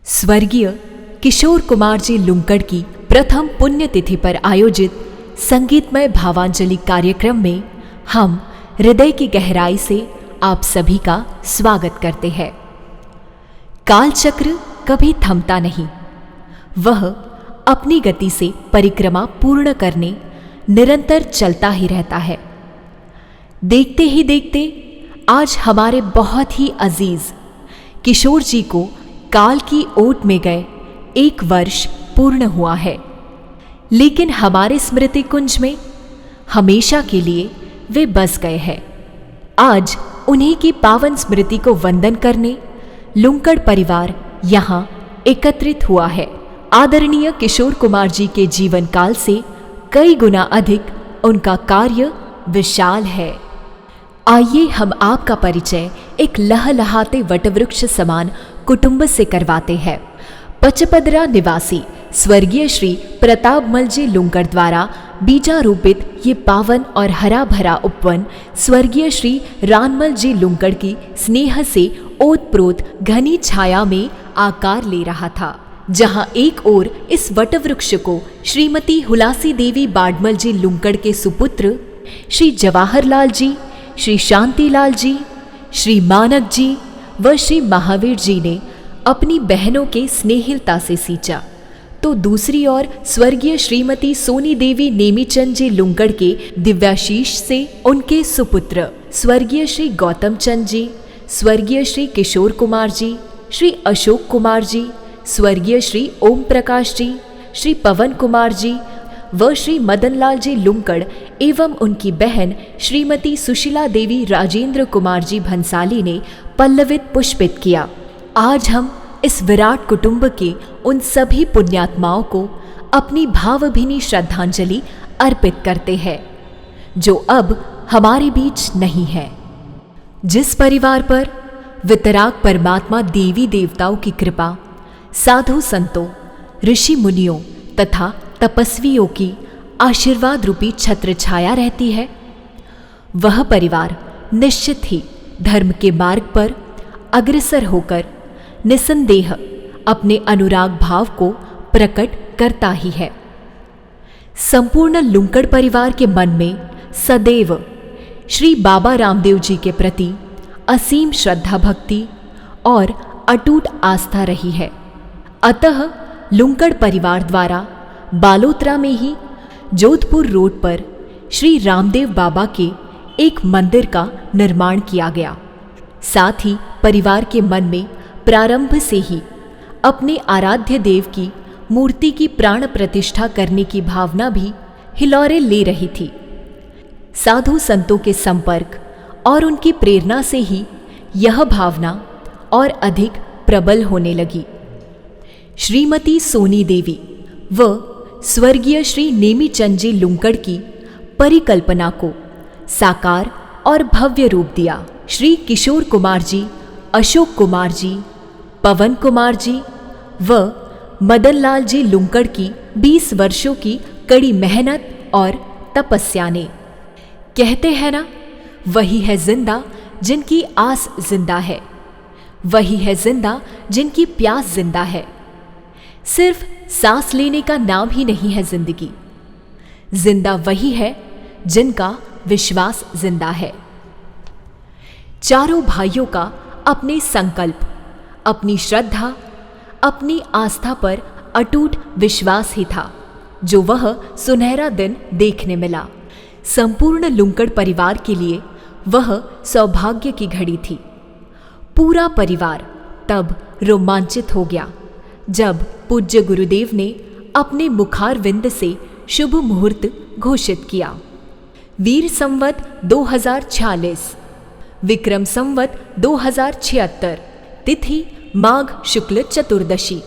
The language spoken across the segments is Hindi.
स्वर्गीय किशोर कुमार जी लुंकड़ की प्रथम पुण्यतिथि पर आयोजित संगीतमय भावांजलि कार्यक्रम में हम हृदय की गहराई से आप सभी का स्वागत करते हैं। कालचक्र कभी थमता नहीं, वह अपनी गति से परिक्रमा पूर्ण करने निरंतर चलता ही रहता है। देखते ही देखते आज हमारे बहुत ही अजीज किशोर जी को काल की ओट में गए 1 वर्ष पूर्ण हुआ है, लेकिन हमारे स्मृति कुंज में हमेशा के लिए वे बस गए हैं। आज उन्हीं की पावन स्मृति को वंदन करने लुंकड़ परिवार यहाँ एकत्रित हुआ है। आदरणीय किशोर कुमार जी के जीवन काल से कई गुना अधिक उनका कार्य विशाल है। आइए हम आपका परिचय एक लहलहाते वटवृक्ष समान कुटुंब से करवाते हैं। पचपदरा निवासी स्वर्गीय श्री प्रतापमल जी लुंकड़ द्वारा बीजारूपित ये पावन और हरा भरा उपवन स्वर्गीय श्री रानमल जी लुंकड़ की स्नेह से ओतप्रोत घनी छाया में आकार ले रहा था, जहां एक ओर इस वटवृक्ष को श्रीमती हुलासी देवी बाडमल जी लुंकड़ के सुपुत्र श्री जवाहरलाल जी, श्री शांतिलाल जी, श्री मानक जी व श्री महावीर जी ने अपनी बहनों के स्नेहिलता से सींचा, तो दूसरी ओर स्वर्गीय श्रीमती सोनी देवी नेमीचंद जी लुंकड़ के दिव्याशीष से उनके सुपुत्र स्वर्गीय श्री गौतम चंद जी, स्वर्गीय श्री किशोर कुमार जी, श्री अशोक कुमार जी, स्वर्गीय श्री ओम प्रकाश जी, श्री पवन कुमार जी व श्री मदनलाल जी लुंकड़ एवं उनकी बहन श्रीमती सुशीला देवी राजेंद्र कुमार जी भंसाली ने पल्लवित पुष्पित किया। आज हम इस विराट कुटुंब के उन सभी पुण्यात्माओं को अपनी भावभीनी श्रद्धांजलि अर्पित करते हैं, जो अब हमारे बीच नहीं है। जिस परिवार पर वितराग परमात्मा देवी देवताओं की कृपा, साधु संतों, ऋषि मुनियों तथा तपस्वियों की आशीर्वाद रूपी छत्र छाया रहती है, वह परिवार निश्चित ही धर्म के मार्ग पर अग्रसर होकर निसंदेह अपने अनुराग भाव को प्रकट करता ही है। संपूर्ण लुंकड़ परिवार के मन में सदैव श्री बाबा रामदेव जी के प्रति असीम श्रद्धा भक्ति और अटूट आस्था रही है। अतः लुंकड़ परिवार द्वारा बालोतरा में ही जोधपुर रोड पर श्री रामदेव बाबा के एक मंदिर का निर्माण किया गया। साथ ही परिवार के मन में प्रारंभ से ही अपने आराध्य देव की मूर्ति की प्राण प्रतिष्ठा करने की भावना भी हिलोरे ले रही थी। साधु संतों के संपर्क और उनकी प्रेरणा से ही यह भावना और अधिक प्रबल होने लगी। श्रीमती सोनी देवी व स्वर्गीय श्री नेमीचंद जी लुंकड़ की परिकल्पना को साकार और भव्य रूप दिया। श्री किशोर कुमार जी, अशोक कुमार जी, पवन कुमार जी व मदनलाल जी लुंकड़ की 20 वर्षों की कड़ी मेहनत और तपस्या ने, कहते हैं ना, वही है जिंदा जिनकी आस जिंदा है, वही है जिंदा जिनकी प्यास जिंदा है। सिर्फ सांस लेने का नाम ही नहीं है जिंदगी, जिंदा वही है जिनका विश्वास जिंदा है। चारों भाइयों का अपने संकल्प, अपनी श्रद्धा, अपनी आस्था पर अटूट विश्वास ही था, जो वह सुनहरा दिन देखने मिला। संपूर्ण लुंकड़ परिवार के लिए वह सौभाग्य की घड़ी थी। पूरा परिवार तब रोमांचित हो गया जब पूज्य गुरुदेव ने अपने मुखारविंद से शुभ मुहूर्त घोषित किया। वीर संवत 2046, विक्रम संवत 2076, तिथि माघ शुक्ल चतुर्दशी,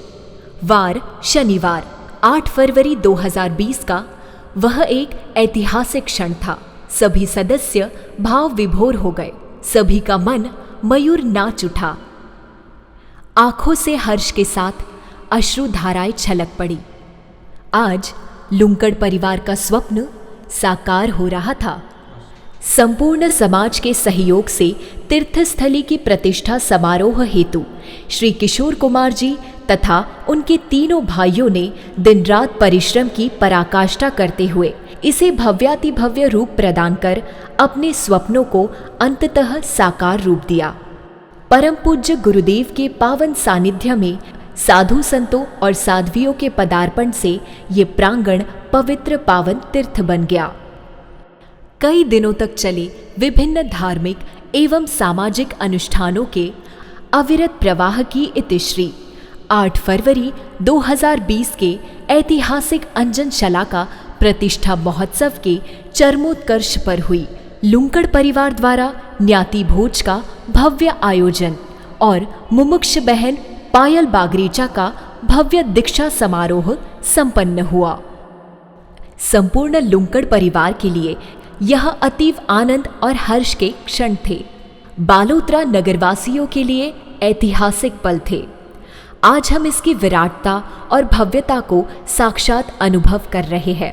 वार शनिवार 8 फरवरी 2020 का वह एक ऐतिहासिक क्षण था। सभी सदस्य भाव विभोर हो गए, सभी का मन मयूर नाच उठा। आंखों से हर्ष के साथ अश्रुधाराएं छलक पड़ी। आज लुंकड़ परिवार का स्वप्न साकार हो रहा था। संपूर्ण समाज के सहयोग से तीर्थस्थली की प्रतिष्ठा समारोह हेतु श्री किशोर कुमार जी तथा उनके तीनों भाइयों ने दिन रात परिश्रम की पराकाष्ठा करते हुए इसे भव्यातिभव्य रूप प्रदान कर अपने स्वप्नों को अंततः साकार रूप दिया। परम पूज्य गुरुदेव के पावन सानिध्य में साधु संतों और साध्वियों के पदार्पण से ये प्रांगण पवित्र पावन तीर्थ बन गया। कई दिनों तक चले विभिन्न धार्मिक एवं सामाजिक अनुष्ठानों के अविरत प्रवाह की इतिश्री 8 फरवरी 2020 के ऐतिहासिक अंजनशला का प्रतिष्ठा महोत्सव के चरमोत्कर्ष पर हुई। लुंकड़ परिवार द्वारा न्याती भोज का भव्य आयोजन और मुमुक्ष बहन पायल बागरीचा का भव्य दीक्षा समारोह संपन्न हुआ। संपूर्ण लुंकड़ परिवार के लिए यह अतीव आनंद और हर्ष के क्षण थे। बालोतरा नगरवासियों के लिए ऐतिहासिक पल थे। आज हम इसकी विराटता और भव्यता को साक्षात अनुभव कर रहे हैं।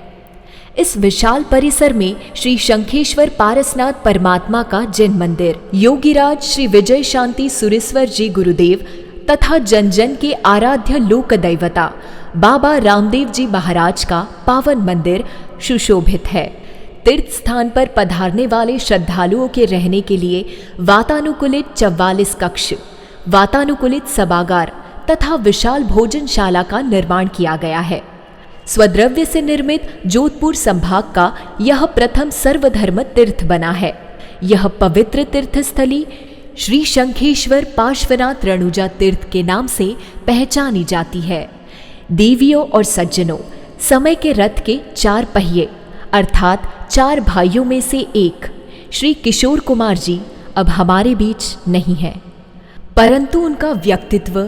इस विशाल परिसर में श्री शंखेश्वर पारसनाथ परमात्मा का जिन मंदिर, योगीराज श्री विजय शांति सुरेश्वर जी गुरुदेव तथा जन जन के आराध्य लोक दैवता बाबा रामदेव जी महाराज का पावन मंदिर सुशोभित है। तीर्थ स्थान पर पधारने वाले श्रद्धालुओं के रहने के लिए वातानुकूलित 44 कक्ष, वातानुकूलित सभागार तथा विशाल भोजनशाला का निर्माण किया गया है। स्वद्रव्य से निर्मित जोधपुर संभाग का यह प्रथम सर्वधर्म तीर्थ बना है। यह पवित्र तीर्थस्थली श्री शंखेश्वर पार्श्वनाथ रेणुजा तीर्थ के नाम से पहचानी जाती है। देवियों और सज्जनों, समय के रथ के 4 पहिए अर्थात 4 भाइयों में से एक श्री किशोर कुमार जी अब हमारे बीच नहीं है, परंतु उनका व्यक्तित्व,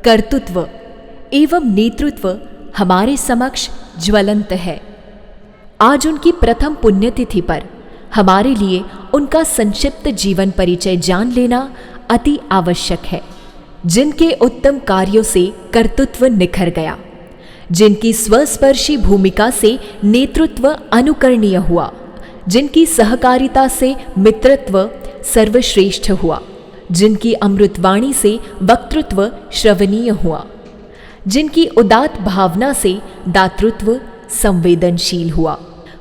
कर्तृत्व एवं नेतृत्व हमारे समक्ष ज्वलंत है। आज उनकी प्रथम पुण्यतिथि पर हमारे लिए उनका संक्षिप्त जीवन परिचय जान लेना अति आवश्यक है। जिनके उत्तम कार्यों से कर्तृत्व निखर गया, जिनकी स्वस्पर्शी भूमिका से नेतृत्व अनुकरणीय हुआ, जिनकी सहकारिता से मित्रत्व सर्वश्रेष्ठ हुआ, जिनकी अमृतवाणी से वक्तृत्व श्रवणीय हुआ, जिनकी उदात्त भावना से दातृत्व संवेदनशील हुआ।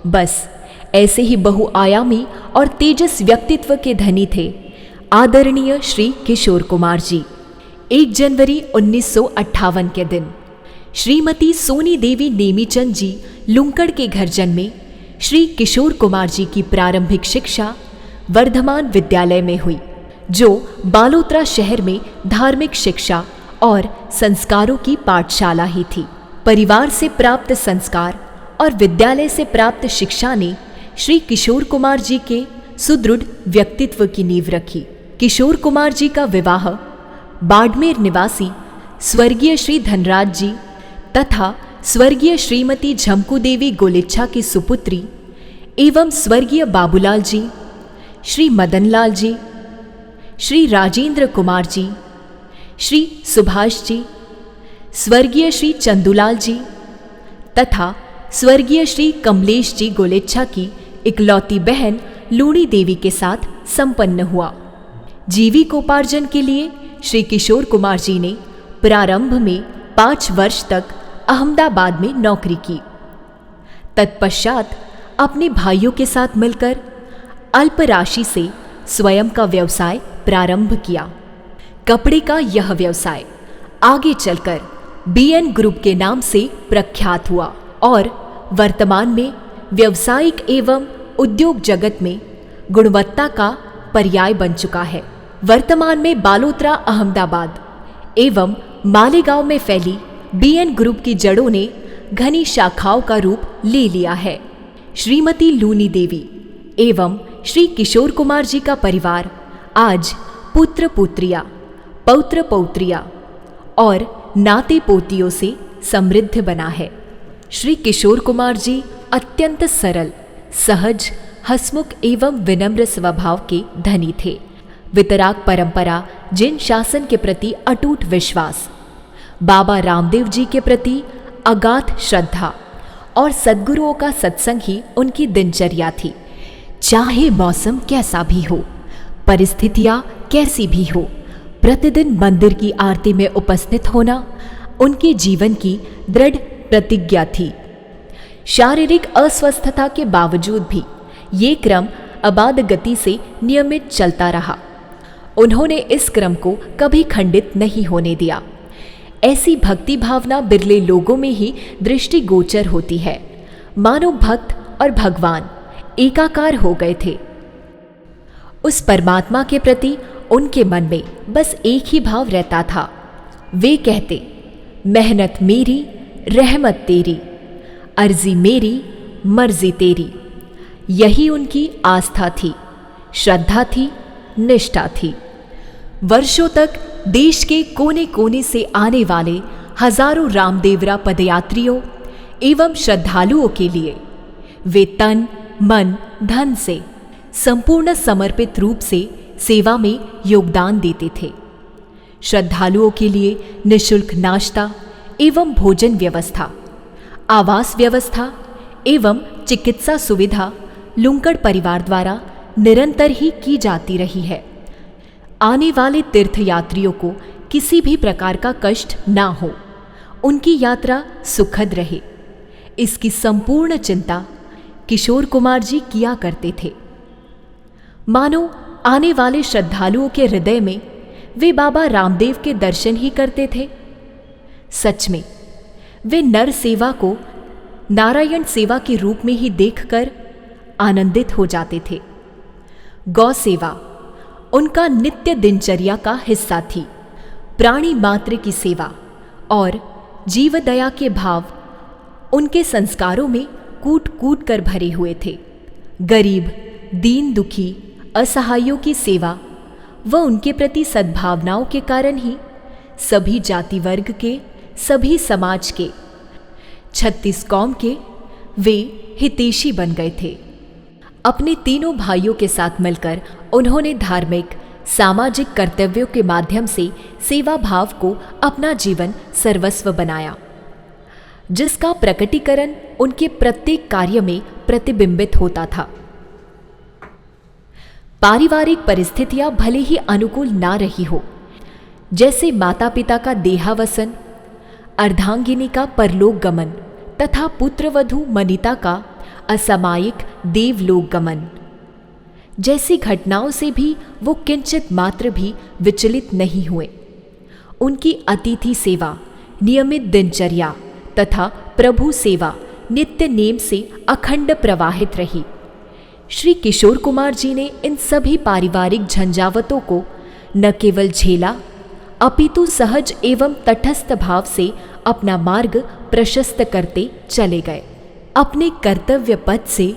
बस ऐसे ही बहुआयामी और तेजस व्यक्तित्व के धनी थे आदरणीय श्री किशोर कुमार जी। 1 जनवरी 1958 के दिन श्रीमती सोनी देवी नेमीचंद जी लुंकड़ के घर जन्मे। श्री किशोर कुमार जी की प्रारंभिक शिक्षा वर्धमान विद्यालय में हुई, जो बालोतरा शहर में धार्मिक शिक्षा और संस्कारों की पाठशाला ही थी। परिवार से प्राप्त संस्कार और विद्यालय से प्राप्त शिक्षा ने श्री किशोर कुमार जी के सुदृढ़ व्यक्तित्व की नींव रखी। किशोर कुमार जी का विवाह बाड़मेर निवासी स्वर्गीय श्री धनराज जी तथा स्वर्गीय श्रीमती झमकू देवी गोलिच्छा की सुपुत्री एवं स्वर्गीय बाबूलाल जी, श्री मदनलाल जी, श्री राजेंद्र कुमार जी, श्री सुभाष जी, स्वर्गीय श्री चंदूलाल जी तथा स्वर्गीय श्री कमलेश जी गोलेच्छा की इकलौती बहन लूणी देवी के साथ संपन्न हुआ। जीविकोपार्जन के लिए श्री किशोर कुमार जी ने प्रारंभ में 5 वर्ष तक अहमदाबाद में नौकरी की। तत्पश्चात अपने भाइयों के साथ मिलकर अल्प राशि से स्वयं का व्यवसाय प्रारंभ किया। कपड़े का यह व्यवसाय आगे चलकर BN ग्रुप के नाम से प्रख्यात हुआ और वर्तमान में व्यावसायिक एवं उद्योग जगत में गुणवत्ता का पर्याय बन चुका है। वर्तमान में बालोतरा, अहमदाबाद एवं मालेगांव में फैली BN ग्रुप की जड़ों ने घनी शाखाओं का रूप ले लिया है। श्रीमती लूनी देवी एवं श्री किशोर कुमार जी का परिवार आज पुत्र पुत्रिया, पौत्र पौत्रिया और नाते पोतियों से समृद्ध बना है। श्री किशोर कुमार जी अत्यंत सरल, सहज, हंसमुख एवं विनम्र स्वभाव के धनी थे। वितराग परंपरा, जिन शासन के प्रति अटूट विश्वास, बाबा रामदेव जी के प्रति अगाध श्रद्धा और सद्गुरुओं का सत्संग ही उनकी दिनचर्या थी। चाहे मौसम कैसा भी हो, परिस्थितियां कैसी भी हो, प्रतिदिन मंदिर की आरती में उपस्थित होना, उनके जीवन की दृढ़ प्रतिज्ञा थी। शारीरिक अस्वस्थता के बावजूद भी ये क्रम अबाध गति से नियमित चलता रहा। उन्होंने इस क्रम को कभी खंडित नहीं होने दिया। ऐसी भक्ति भावना बिरले लोगों में ही दृष्टिगोचर होती है, मानो भक्त और भगवान एकाकार हो गए थे। उस परमात्मा के प्रति उनके मन में बस एक ही भाव रहता था। वे कहते, मेहनत मेरी, रहमत तेरी, अर्जी मेरी, मर्जी तेरी। यही उनकी आस्था थी, श्रद्धा थी, निष्ठा थी। वर्षों तक देश के कोने कोने से आने वाले हजारों रामदेवरा पदयात्रियों एवं श्रद्धालुओं के लिए वे तन, मन, धन से संपूर्ण समर्पित रूप से सेवा में योगदान देते थे। श्रद्धालुओं के लिए निःशुल्क नाश्ता एवं भोजन व्यवस्था, आवास व्यवस्था एवं चिकित्सा सुविधा लुंकड़ परिवार द्वारा निरंतर ही की जाती रही है। आने वाले तीर्थयात्रियों को किसी भी प्रकार का कष्ट ना हो, उनकी यात्रा सुखद रहे, इसकी संपूर्ण चिंता किशोर कुमार जी किया करते थे। मानो आने वाले श्रद्धालुओं के हृदय में वे बाबा रामदेव के दर्शन ही करते थे। सच में वे नर सेवा को नारायण सेवा के रूप में ही देखकर आनंदित हो जाते थे। गौ सेवा उनका नित्य दिनचर्या का हिस्सा थी। प्राणी मात्र की सेवा और जीव दया के भाव उनके संस्कारों में कूट कूट कर भरे हुए थे। गरीब, दीन दुखी, असहायों की सेवा व उनके प्रति सद्भावनाओं के कारण ही सभी जाति वर्ग के, सभी समाज के, 36 कौम के वे हितैषी बन गए थे। अपने तीनों भाइयों के साथ मिलकर उन्होंने धार्मिक, सामाजिक कर्तव्यों के माध्यम से सेवा भाव को अपना जीवन सर्वस्व बनाया, जिसका प्रकटीकरण उनके प्रत्येक कार्य में प्रतिबिंबित होता था। पारिवारिक परिस्थितियां भले ही अनुकूल ना रही हो, जैसे माता पिता का देहावसन, अर्धांगिनी का परलोक गमन तथा पुत्रवधू मनीता का असामयिक देवलोक गमन, जैसी घटनाओं से भी वो किंचित मात्र भी विचलित नहीं हुए। उनकी अतिथि सेवा, नियमित दिनचर्या तथा प्रभु सेवा नित्य नेम से अखंड प्रवाहित रही। श्री किशोर कुमार जी ने इन सभी पारिवारिक झंझावतों को न केवल झेला, अपितु सहज एवं तटस्थ भाव से अपना मार्ग प्रशस्त करते चले गए। अपने कर्तव्य पथ से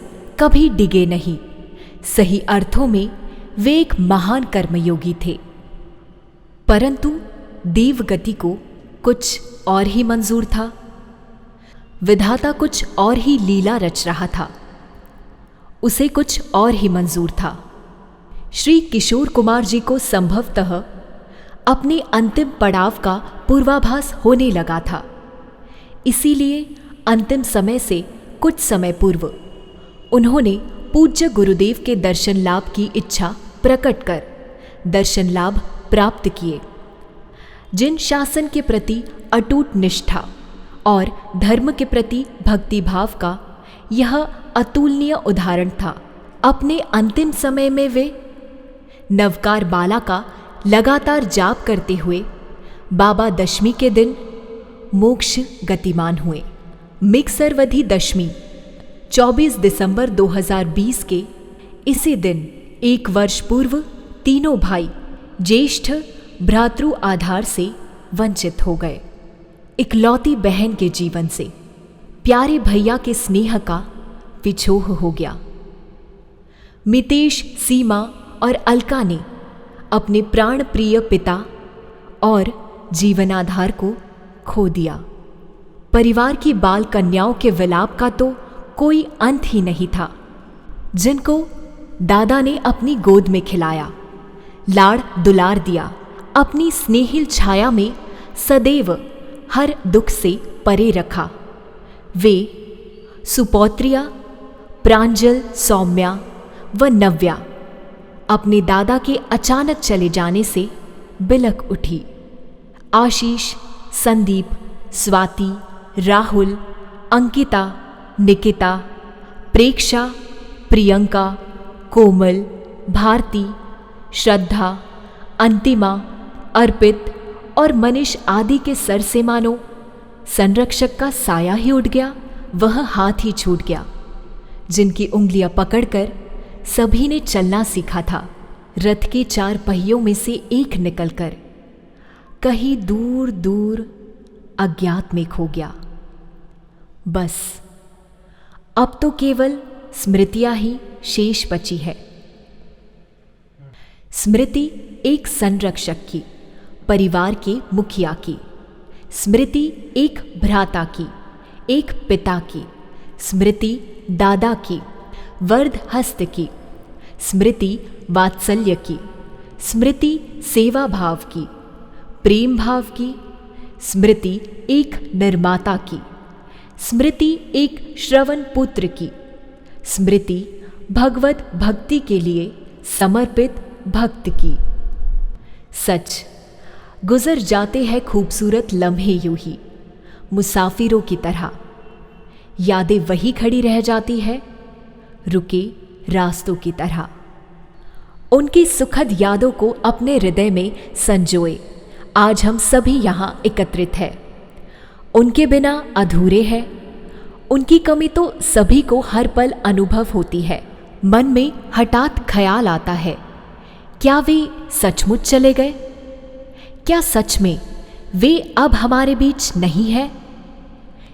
कभी डिगे नहीं। सही अर्थों में वे एक महान कर्मयोगी थे। परंतु देवगति को कुछ और ही मंजूर था। विधाता कुछ और ही लीला रच रहा था। उसे कुछ और ही मंजूर था। श्री किशोर कुमार जी को संभवतः अपने अंतिम पड़ाव का पूर्वाभास होने लगा था। इसीलिए अंतिम समय से कुछ समय पूर्व उन्होंने पूज्य गुरुदेव के दर्शन लाभ की इच्छा प्रकट कर दर्शन लाभ प्राप्त किए। जिन शासन के प्रति अटूट निष्ठा और धर्म के प्रति भक्तिभाव का यह अतुलनीय उदाहरण था, अपने अंतिम समय में वे नवकार बाला का लगातार जाप करते हुए बाबा दशमी के दिन मोक्ष गतिमान हुए। मिक्सरवधि दशमी 24 दिसंबर 2020 के इसी दिन 1 वर्ष पूर्व तीनों भाई ज्येष्ठ भ्रातृ आधार से वंचित हो गए। इकलौती बहन के जीवन से प्यारे भैया के स्नेह का विछोह हो गया। मितेश, सीमा और अलका ने अपने प्राण प्रिय पिता और जीवनाधार को खो दिया। परिवार की बाल कन्याओं के विलाप का तो कोई अंत ही नहीं था, जिनको दादा ने अपनी गोद में खिलाया, लाड़ दुलार दिया, अपनी स्नेहिल छाया में सदैव हर दुख से परे रखा। वे सुपौत्रिया प्रांजल, सौम्या व नव्या अपने दादा के अचानक चले जाने से बिलक उठी। आशीष, संदीप, स्वाति, राहुल, अंकिता, निकिता, प्रेक्षा, प्रियंका, कोमल, भारती, श्रद्धा, अंतिमा, अर्पित और मनीष आदि के सर से मानो संरक्षक का साया ही उठ गया, वह हाथ ही छूट गया जिनकी उंगलियां पकड़कर सभी ने चलना सीखा था। रथ के 4 पहियों में से एक निकलकर कहीं दूर दूर अज्ञात में खो गया। बस अब तो केवल स्मृतियां ही शेष बची है। स्मृति एक संरक्षक की, परिवार के मुखिया की, स्मृति एक भ्राता की, एक पिता की, स्मृति दादा की, वर्ध हस्त की, स्मृति वात्सल्य की, स्मृति सेवा भाव की, प्रेम भाव की, स्मृति एक निर्माता की, स्मृति एक श्रवण पुत्र की, स्मृति भगवत भक्ति के लिए समर्पित भक्त की। सच, गुजर जाते हैं खूबसूरत लम्हे यूं ही मुसाफिरों की तरह, यादें वही खड़ी रह जाती है रुके रास्तों की तरह। उनकी सुखद यादों को अपने हृदय में संजोए आज हम सभी यहाँ एकत्रित हैं। उनके बिना अधूरे हैं। उनकी कमी तो सभी को हर पल अनुभव होती है। मन में हठात ख्याल आता है, क्या वे सचमुच चले गए? क्या सच में वे अब हमारे बीच नहीं है?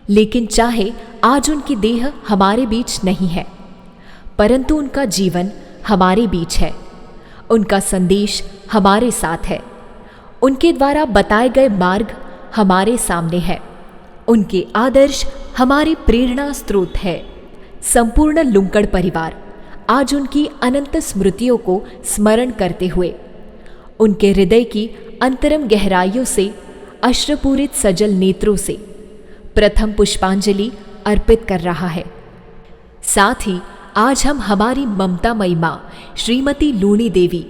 लेकिन चाहे आज उनकी देह हमारे बीच नहीं है, परंतु उनका जीवन हमारे बीच है। उनका संदेश हमारे साथ है। उनके द्वारा बताए गए मार्ग हमारे सामने है। उनके आदर्श हमारे प्रेरणा स्रोत है। संपूर्ण लुंकड़ परिवार आज उनकी अनंत स्मृतियों को स्मरण करते हुए उनके हृदय की अंतरम गहराइयों से अश्रुपूरित सजल नेत्रों से प्रथम पुष्पांजलि अर्पित कर रहा है। साथ ही आज हम हमारी ममतामयी माँ श्रीमती लूणी देवी,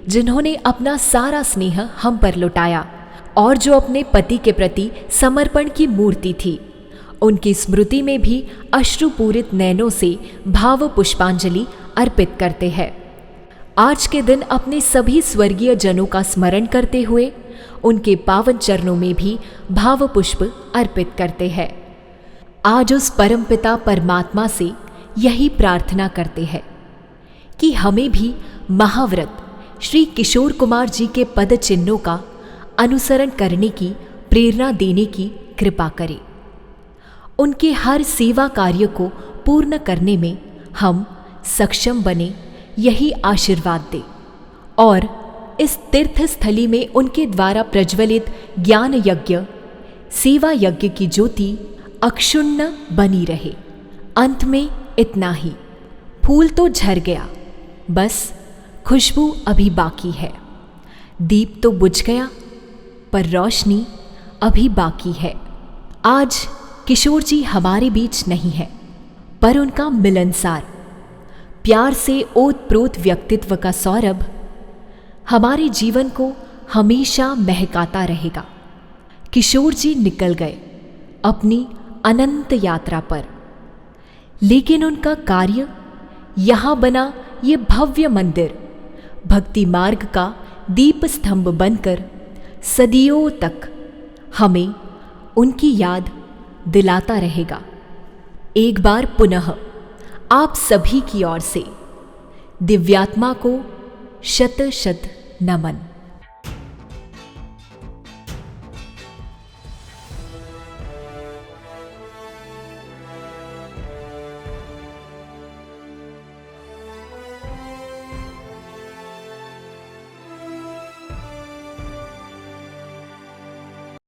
जिन्होंने अपना सारा स्नेह हम पर लुटाया और जो अपने पति के प्रति समर्पण की मूर्ति थी, उनकी स्मृति में भी अश्रुपूरित नैनों से भाव पुष्पांजलि अर्पित करते हैं। आज के दिन अपने सभी स्वर्गीय जनों का स्मरण करते हुए उनके पावन चरणों में भी भाव पुष्प अर्पित करते हैं। आज उस परमपिता परमात्मा से यही प्रार्थना करते हैं कि हमें भी महाव्रत श्री किशोर कुमार जी के पद चिन्हों का अनुसरण करने की प्रेरणा देने की कृपा करें। उनके हर सेवा कार्य को पूर्ण करने में हम सक्षम बने, यही आशीर्वाद दे और इस तीर्थ स्थली में उनके द्वारा प्रज्वलित ज्ञान यज्ञ, सेवा यज्ञ की ज्योति अक्षुण्ण बनी रहे। अंत में इतना ही, फूल तो झर गया, बस खुशबू अभी बाकी है। दीप तो बुझ गया, पर रोशनी अभी बाकी है। आज किशोर जी हमारे बीच नहीं है, पर उनका मिलनसार, प्यार से ओतप्रोत व्यक्तित्व का सौरभ हमारे जीवन को हमेशा महकाता रहेगा। किशोर जी निकल गए अपनी अनंत यात्रा पर, लेकिन उनका कार्य यहाँ बना ये भव्य मंदिर भक्ति मार्ग का दीप स्तंभ बनकर सदियों तक हमें उनकी याद दिलाता रहेगा। एक बार पुनः आप सभी की ओर से दिव्यात्मा को शत शत नमन।